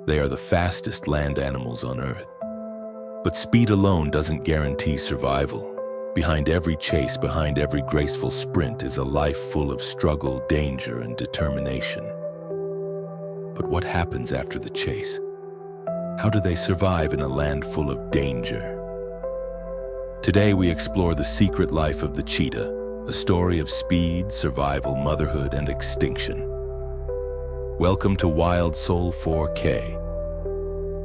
They are the fastest land animals on Earth. But speed alone doesn't guarantee survival. Behind every chase, behind every graceful sprint is a life full of struggle, danger, and determination. But what happens after the chase? How do they survive in a land full of danger? Today we explore the secret life of the cheetah, a story of speed, survival, motherhood, and extinction. Welcome to Wild Soul 4K.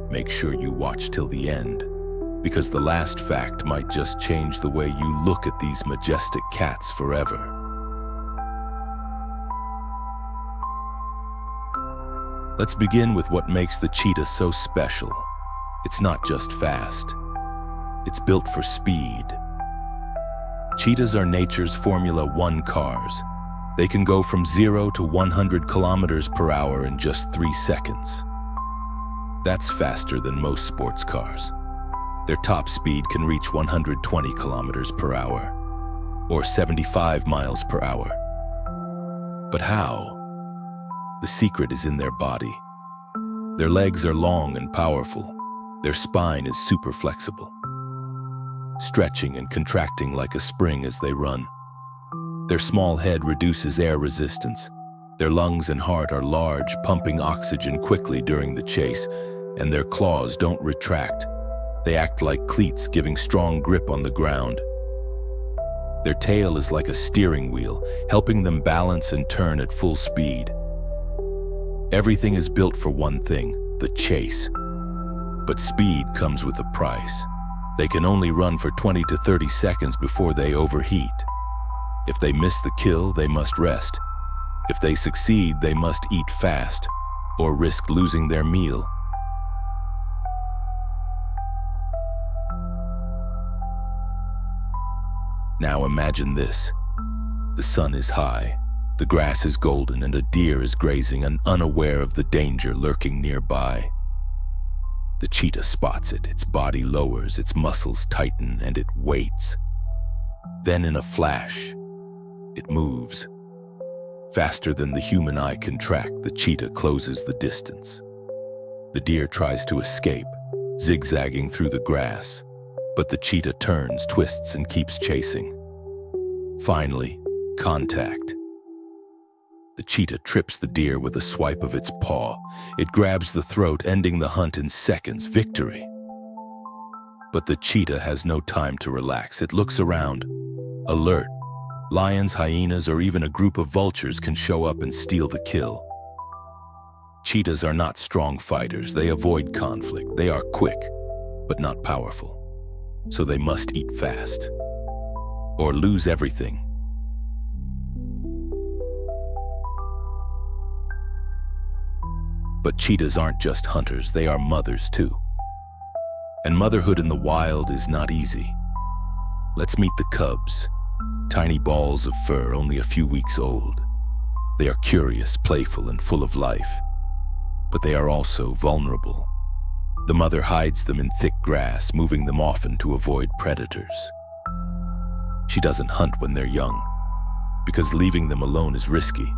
Make sure you watch till the end, because the last fact might just change the way you look at these majestic cats forever. Let's begin with what makes the cheetah so special. It's not just fast. It's built for speed. Cheetahs are nature's Formula One cars. They can go from 0 to 100 kilometers per hour in just 3 seconds. That's faster than most sports cars. Their top speed can reach 120 kilometers per hour, or 75 miles per hour. But how? The secret is in their body. Their legs are long and powerful. Their spine is super flexible, stretching and contracting like a spring as they run. Their small head reduces air resistance. Their lungs and heart are large, pumping oxygen quickly during the chase, and their claws don't retract. They act like cleats, giving strong grip on the ground. Their tail is like a steering wheel, helping them balance and turn at full speed. Everything is built for one thing, the chase. But speed comes with a price. They can only run for 20 to 30 seconds before they overheat. If they miss the kill, they must rest. If they succeed, they must eat fast, or risk losing their meal. Now imagine this. The sun is high, the grass is golden, and a deer is grazing, unaware of the danger lurking nearby. The cheetah spots it, its body lowers, its muscles tighten, and it waits. Then in a flash, it moves. Faster than the human eye can track, the cheetah closes the distance. The deer tries to escape, zigzagging through the grass, but the cheetah turns, twists, and keeps chasing. Finally, contact. The cheetah trips the deer with a swipe of its paw. It grabs the throat, ending the hunt in seconds. Victory. But the cheetah has no time to relax. It looks around, alert. Lions, hyenas, or even a group of vultures can show up and steal the kill. Cheetahs are not strong fighters. They avoid conflict. They are quick, but not powerful. So they must eat fast, or lose everything. But cheetahs aren't just hunters, they are mothers too. And motherhood in the wild is not easy. Let's meet the cubs, tiny balls of fur only a few weeks old. They are curious, playful, and full of life, but they are also vulnerable. The mother hides them in thick grass, moving them often to avoid predators. She doesn't hunt when they're young, because leaving them alone is risky.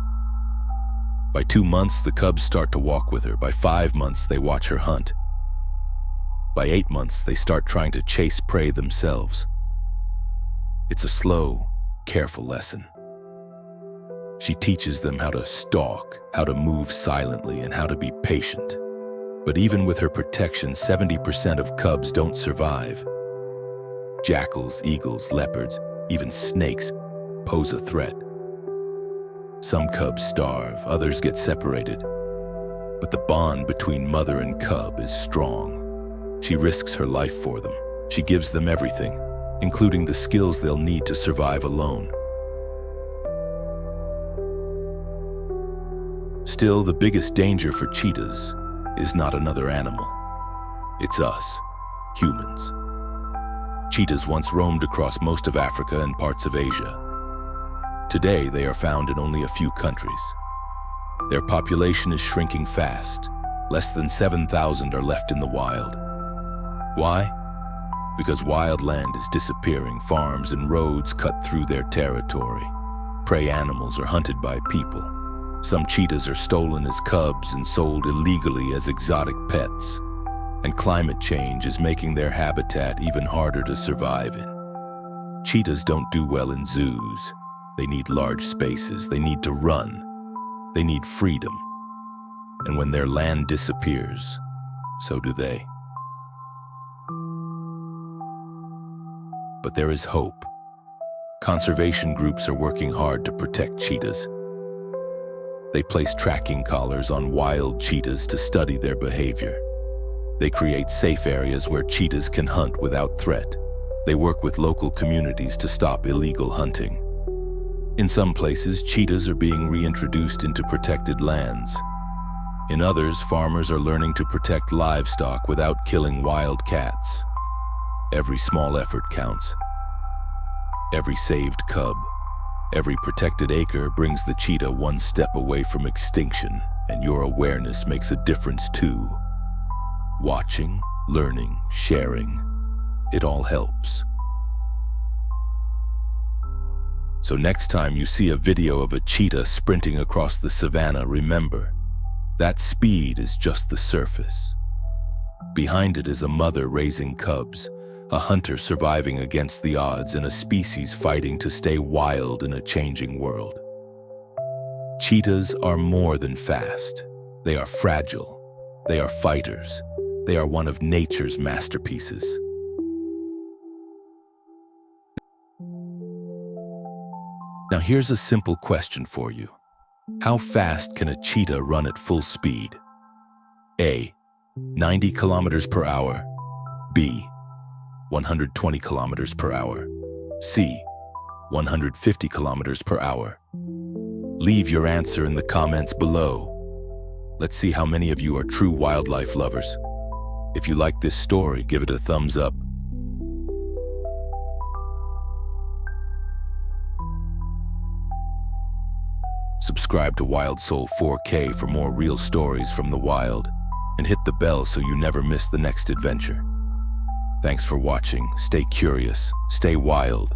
By 2 months, the cubs start to walk with her. By 5 months, they watch her hunt. By 8 months, they start trying to chase prey themselves. It's a slow, careful lesson. She teaches them how to stalk, how to move silently, and how to be patient. But even with her protection, 70% of cubs don't survive. Jackals, eagles, leopards, even snakes pose a threat. Some cubs starve, others get separated. But the bond between mother and cub is strong. She risks her life for them. She gives them everything, including the skills they'll need to survive alone. Still, the biggest danger for cheetahs is not another animal. It's us, humans. Cheetahs once roamed across most of Africa and parts of Asia. Today, they are found in only a few countries. Their population is shrinking fast. Less than 7,000 are left in the wild. Why? Because wild land is disappearing. Farms and roads cut through their territory. Prey animals are hunted by people. Some cheetahs are stolen as cubs and sold illegally as exotic pets. And climate change is making their habitat even harder to survive in. Cheetahs don't do well in zoos. They need large spaces, they need to run, they need freedom. And when their land disappears, so do they. But there is hope. Conservation groups are working hard to protect cheetahs. They place tracking collars on wild cheetahs to study their behavior. They create safe areas where cheetahs can hunt without threat. They work with local communities to stop illegal hunting. In some places, cheetahs are being reintroduced into protected lands. In others, farmers are learning to protect livestock without killing wild cats. Every small effort counts. Every saved cub, every protected acre brings the cheetah one step away from extinction, and your awareness makes a difference too. Watching, learning, sharing, it all helps. So next time you see a video of a cheetah sprinting across the savannah, remember, that speed is just the surface. Behind it is a mother raising cubs, a hunter surviving against the odds, and a species fighting to stay wild in a changing world. Cheetahs are more than fast. They are fragile. They are fighters. They are one of nature's masterpieces. Now here's a simple question for you. How fast can a cheetah run at full speed? A. 90 kilometers per hour. B. 120 kilometers per hour. C. 150 kilometers per hour. Leave your answer in the comments below. Let's see how many of you are true wildlife lovers. If you like this story, give it a thumbs up. Subscribe to Wild Soul 4K for more real stories from the wild, and hit the bell so you never miss the next adventure. Thanks for watching. Stay curious, stay wild,